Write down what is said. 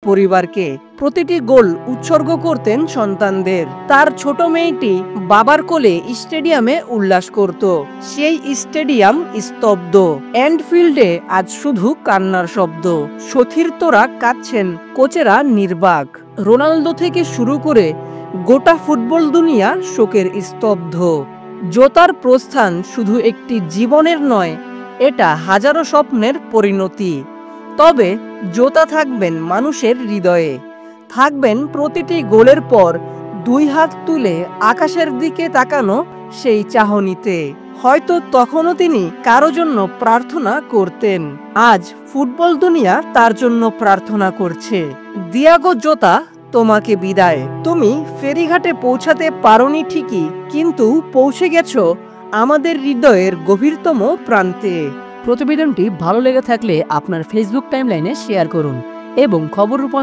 পরিবারকে। প্রতিটি গোল উৎসর্গ করতেন সন্তানদের। তার ছোট মেয়েটি বাবার কোলে স্টেডিয়ামে উল্লাস করত। সেই স্টেডিয়াম স্তব্ধ। এন্ডফিল্ডে আজ শুধু কান্নার শব্দ। সতীর্থরা কাঁদছেন, কোচেরা নির্বাক। রোনালদো থেকে শুরু করে গোটা ফুটবল দুনিয়া শোকের স্তব্ধ। জোতার প্রস্থান শুধু একটি জীবনের নয়, এটা হাজারো স্বপ্নের পরিণতি। তবে জোতা থাকবেন মানুষের হৃদয়ে, থাকবেন প্রতিটি গোলের পর দুই হাত তুলে আকাশের দিকে তাকানো সেই চাহনিতে। হয়তো তখনও তিনি কারো জন্য প্রার্থনা করতেন। আজ ফুটবল দুনিয়া তার জন্য প্রার্থনা করছে। দিয়াগো জোতা, তোমাকে বিদায়। তুমি ফেরিঘাটে পৌঁছাতে পারোনি ঠিকই, কিন্তু পৌঁছে গেছো আমাদের হৃদয়ের গভীরতম প্রান্তে। প্রতিবেদনটি ভালো লেগে থাকলে আপনার ফেসবুক টাইমলাইনে শেয়ার করুন এবং খবর